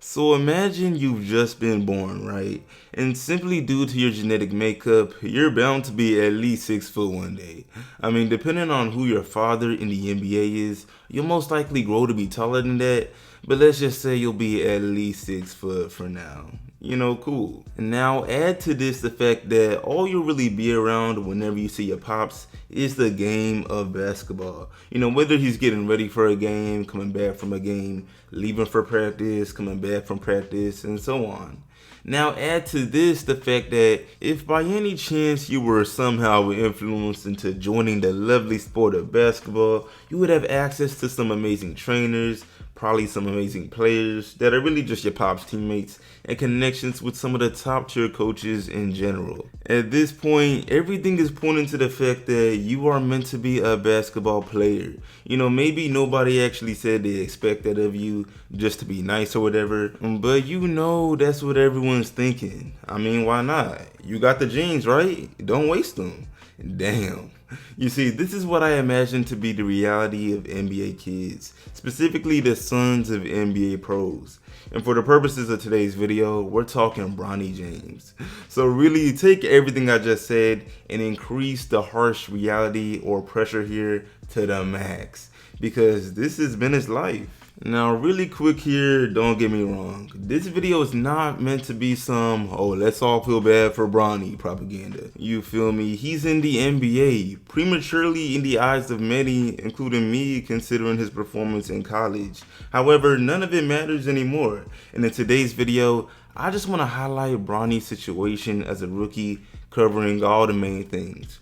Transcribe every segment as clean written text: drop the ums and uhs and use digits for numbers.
So imagine you've just been born, right? And simply due to your genetic makeup, you're bound to be at least 6 foot one day. I mean, depending on who your father in the NBA is, you'll most likely grow to be taller than that, but let's just say you'll be at least 6 foot for now. Cool. And now add to this the fact that all you'll really be around whenever you see your pops is the game of basketball. Whether he's getting ready for a game, coming back from a game, leaving for practice, coming back from practice, and so on. Now add to this the fact that if by any chance you were somehow influenced into joining the lovely sport of basketball, you would have access to some amazing trainers, probably some amazing players that are really just your pop's teammates, and connections with some of the top tier coaches in general. At this point, everything is pointing to the fact that you are meant to be a basketball player. Maybe nobody actually said they expect that of you just to be nice or whatever, but that's what everyone's thinking. I mean, why not? You got the genes, right? Don't waste them. Damn. You see, this is what I imagine to be the reality of NBA kids, specifically the sons of NBA pros. And for the purposes of today's video, we're talking Bronny James. So really take everything I just said and increase the harsh reality or pressure here to the max, because this has been his life. Now really quick here, don't get me wrong, this video is not meant to be some, oh let's all feel bad for Bronny propaganda. You feel me? He's in the NBA, prematurely in the eyes of many, including me, considering his performance in college. However, none of it matters anymore. And in today's video, I just want to highlight Bronny's situation as a rookie, covering all the main things.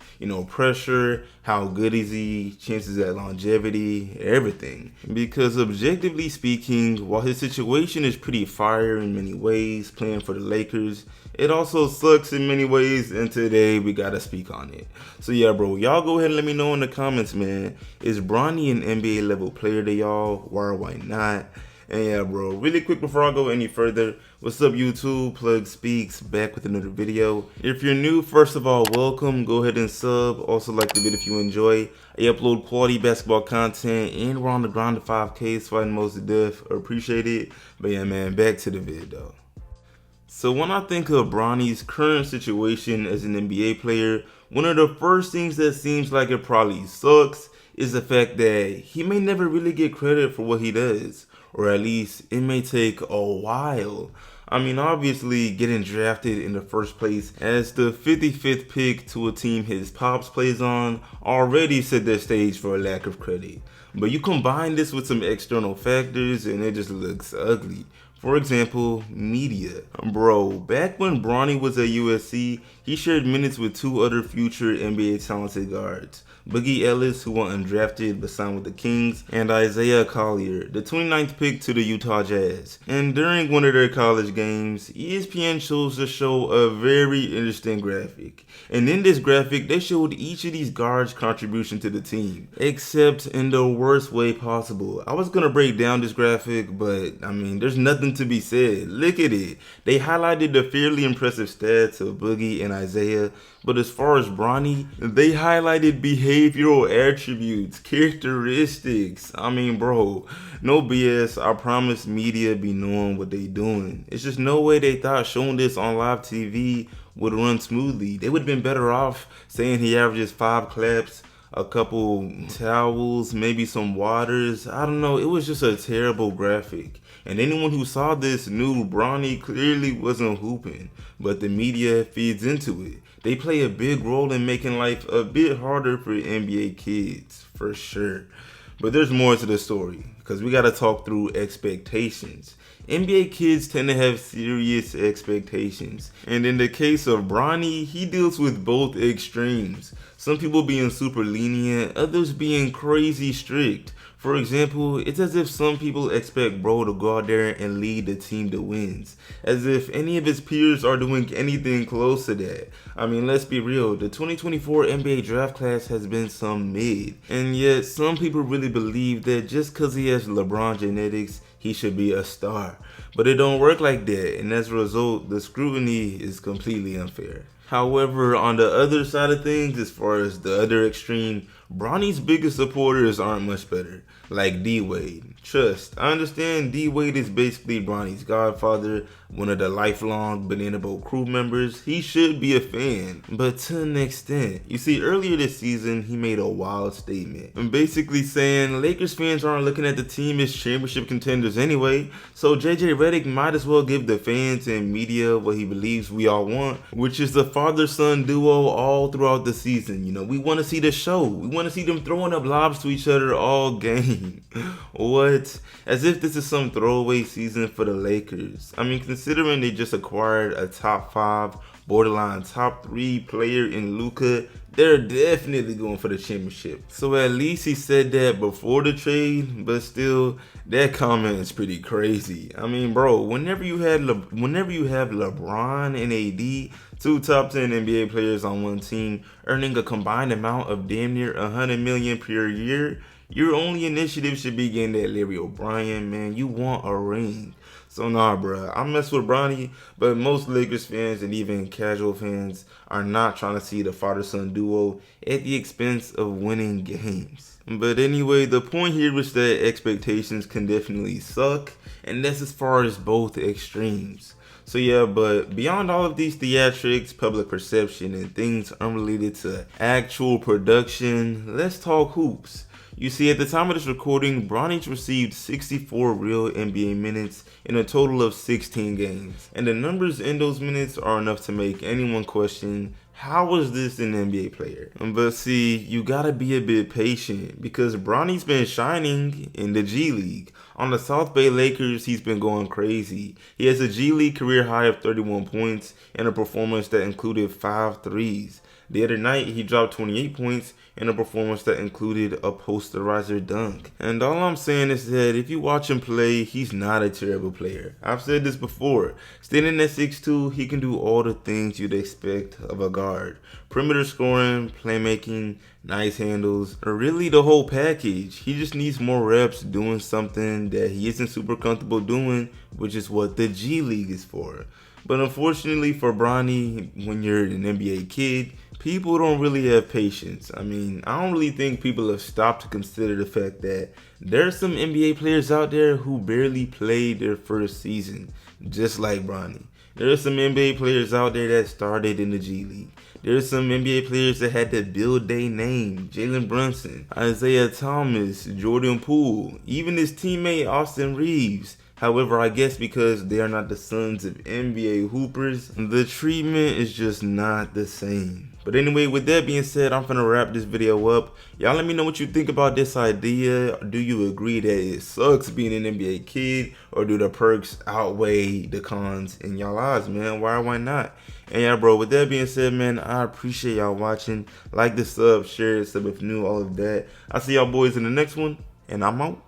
Pressure, how good is he, chances at longevity, everything. Because objectively speaking, while his situation is pretty fire in many ways, playing for the Lakers, it also sucks in many ways, and today we gotta speak on it. So yeah, bro, y'all go ahead and let me know in the comments, man. Is Bronny an NBA level player to y'all? Why or why not? And yeah, bro, really quick before I go any further, what's up YouTube? Plug Speaks back with another video. If you're new, first of all, welcome. Go ahead and sub. Also like the video if you enjoy. I upload quality basketball content, and we're on the grind to 5K, fighting most of death. Appreciate it. But yeah, man, back to the vid though. So when I think of Bronny's current situation as an NBA player, one of the first things that seems like it probably sucks is the fact that he may never really get credit for what he does. Or at least it may take a while. I mean, obviously getting drafted in the first place as the 55th pick to a team his pops plays on already set the stage for a lack of credit. But you combine this with some external factors and it just looks ugly. For example, media. Bro, back when Bronny was at USC, he shared minutes with two other future NBA talented guards. Boogie Ellis, who went undrafted but signed with the Kings, and Isaiah Collier, the 29th pick to the Utah Jazz. And during one of their college games, ESPN chose to show a very interesting graphic. And in this graphic, they showed each of these guards' contribution to the team, except in the worst way possible. I was gonna break down this graphic, but I mean, there's nothing to be said. Look at it. They highlighted the fairly impressive stats of Boogie and Isaiah, but as far as Bronny, they highlighted behavioral attributes, characteristics. I mean, bro, no BS. I promise media be knowing what they doing. It's just no way they thought showing this on live TV would run smoothly. They would have been better off saying he averages 5 claps, a couple towels, maybe some waters. I don't know. It was just a terrible graphic. And anyone who saw this knew Bronny clearly wasn't hooping, but the media feeds into it. They play a big role in making life a bit harder for NBA kids, for sure. But there's more to the story, because we gotta talk through expectations. NBA kids tend to have serious expectations, and in the case of Bronny, he deals with both extremes. Some people being super lenient, others being crazy strict. For example, it's as if some people expect bro to go out there and lead the team to wins, as if any of his peers are doing anything close to that. I mean, let's be real, the 2024 NBA draft class has been some mid, and yet some people really believe that just cause he has LeBron genetics, he should be a star. But it don't work like that, and as a result, the scrutiny is completely unfair. However, on the other side of things, as far as the other extreme, Bronny's biggest supporters aren't much better. Like D-Wade. Trust, I understand D-Wade is basically Bronny's godfather, one of the lifelong Banana Boat crew members. He should be a fan, but to an extent. You see, earlier this season, he made a wild statement. I'm basically saying Lakers fans aren't looking at the team as championship contenders anyway, so JJ Redick might as well give the fans and media what he believes we all want, which is the father-son duo all throughout the season. You know, we want to see the show. We want to see them throwing up lobs to each other all game. What? As if this is some throwaway season for the Lakers. I mean, considering they just acquired a top 5, borderline top 3 player in Luka, they're definitely going for the championship. So at least he said that before the trade, but still, that comment is pretty crazy. I mean, bro, whenever you have LeBron and AD, 2 top 10 NBA players on one team, earning a combined amount of damn near $100 million per year, your only initiative should be getting that Larry O'Brien, man. You want a ring. So nah, bruh, I mess with Bronny, but most Lakers fans and even casual fans are not trying to see the father-son duo at the expense of winning games. But anyway, the point here is that expectations can definitely suck, and that's as far as both extremes. So yeah, but beyond all of these theatrics, public perception, and things unrelated to actual production, let's talk hoops. You see, at the time of this recording, Bronny's received 64 real NBA minutes in a total of 16 games. And the numbers in those minutes are enough to make anyone question, how was this an NBA player? But see, you gotta be a bit patient because Bronny's been shining in the G League. On the South Bay Lakers, he's been going crazy. He has a G League career high of 31 points and a performance that included 5 threes. The other night, he dropped 28 points in a performance that included a posterizer dunk. And all I'm saying is that if you watch him play, he's not a terrible player. I've said this before. Standing at 6'2", he can do all the things you'd expect of a guard. Perimeter scoring, playmaking, nice handles, or really the whole package. He just needs more reps doing something that he isn't super comfortable doing, which is what the G League is for. But unfortunately for Bronny, when you're an NBA kid, people don't really have patience. I mean, I don't really think people have stopped to consider the fact that there are some NBA players out there who barely played their first season, just like Bronny. There are some NBA players out there that started in the G League. There are some NBA players that had to build their name. Jalen Brunson, Isaiah Thomas, Jordan Poole, even his teammate Austin Reeves. However, I guess because they are not the sons of NBA hoopers, the treatment is just not the same. But anyway, with that being said, I'm finna wrap this video up. Y'all let me know what you think about this idea. Do you agree that it sucks being an NBA kid? Or do the perks outweigh the cons in y'all eyes, man? Why not? And yeah, bro, with that being said, man, I appreciate y'all watching. Like the sub, share it, sub if new, all of that. I'll see y'all boys in the next one, and I'm out.